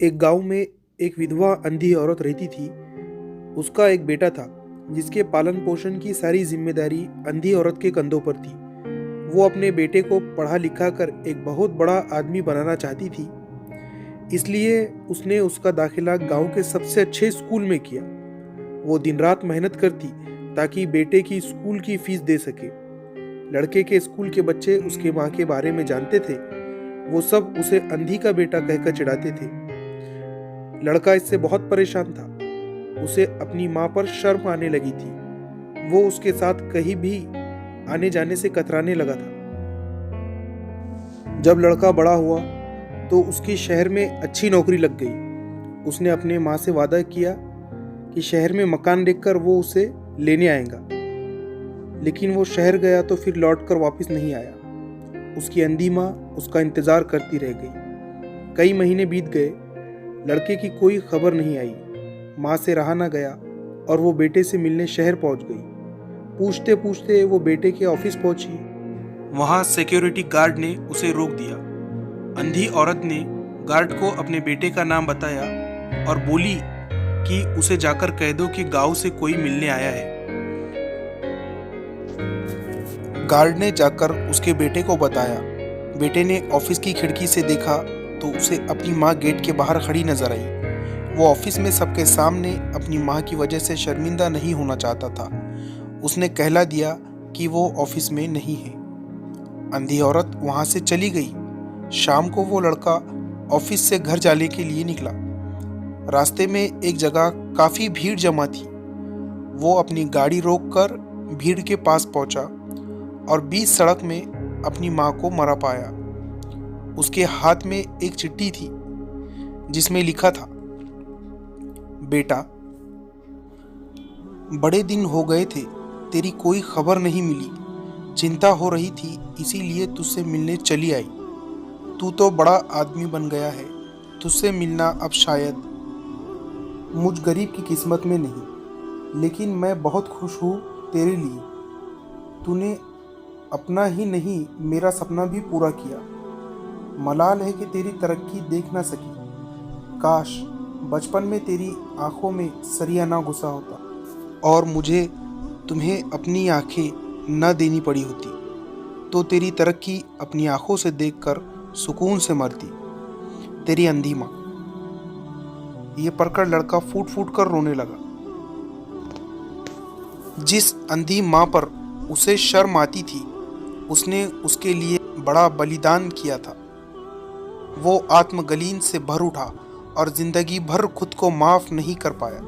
एक गांव में एक विधवा अंधी औरत रहती थी। उसका एक बेटा था जिसके पालन पोषण की सारी जिम्मेदारी अंधी औरत के कंधों पर थी। वो अपने बेटे को पढ़ा लिखा कर एक बहुत बड़ा आदमी बनाना चाहती थी, इसलिए उसने उसका दाखिला गांव के सबसे अच्छे स्कूल में किया। वो दिन रात मेहनत करती ताकि बेटे की स्कूल की फीस दे सके। लड़के के स्कूल के बच्चे उसके माँ के बारे में जानते थे। वो सब उसे अंधी का बेटा कहकर चिढ़ाते थे। लड़का इससे बहुत परेशान था। उसे अपनी माँ पर शर्म आने लगी थी। वो उसके साथ कहीं भी आने जाने से कतराने लगा था। जब लड़का बड़ा हुआ तो उसकी शहर में अच्छी नौकरी लग गई। उसने अपने माँ से वादा किया कि शहर में मकान देखकर वो उसे लेने आएगा, लेकिन वो शहर गया तो फिर लौटकर वापस नहीं आया। उसकी अंधी माँ उसका इंतजार करती रह गई। कई महीने बीत गए, लड़के की कोई खबर नहीं आई। माँ से रहा ना गया और वो बेटे से मिलने शहर पहुंच गई। पूछते पूछते वो बेटे के ऑफिस पहुंची। वहां सिक्योरिटी गार्ड ने उसे रोक दिया। अंधी औरत ने गार्ड को अपने बेटे का नाम बताया और बोली कि उसे जाकर कह दो कि गांव से कोई मिलने आया है। गार्ड ने जाकर उसके बेटे को बताया। बेटे ने ऑफिस की खिड़की से देखा तो उसे अपनी माँ गेट के बाहर खड़ी नजर आई। वो ऑफिस में सबके सामने अपनी माँ की वजह से शर्मिंदा नहीं होना चाहता था। उसने कहला दिया कि वो ऑफिस में नहीं है। अंधी औरत वहां से चली गई। शाम को वो लड़का ऑफिस से घर जाने के लिए निकला। रास्ते में एक जगह काफी भीड़ जमा थी। वो अपनी गाड़ी रोककर भीड़ के पास पहुंचा और बीच सड़क में अपनी माँ को मरा पाया। उसके हाथ में एक चिट्ठी थी जिसमें लिखा था, बेटा, बड़े दिन हो गए थे, तेरी कोई खबर नहीं मिली। चिंता हो रही थी, इसीलिए तुझसे मिलने चली आई। तू तो बड़ा आदमी बन गया है, तुझसे मिलना अब शायद मुझ गरीब की किस्मत में नहीं, लेकिन मैं बहुत खुश हूँ तेरे लिए। तूने अपना ही नहीं मेरा सपना भी पूरा किया। मलाल है कि तेरी तरक्की देख ना सकी। काश बचपन में तेरी आंखों में सरिया ना घुसा होता और मुझे तुम्हें अपनी आंखें न देनी पड़ी होती, तो तेरी तरक्की अपनी आंखों से देखकर सुकून से मरती। तेरी अंधी माँ। ये पढ़कर लड़का फूट फूट कर रोने लगा। जिस अंधी माँ पर उसे शर्म आती थी, उसने उसके लिए बड़ा बलिदान किया था। वो आत्मगलीन से भर उठा और जिंदगी भर खुद को माफ नहीं कर पाया।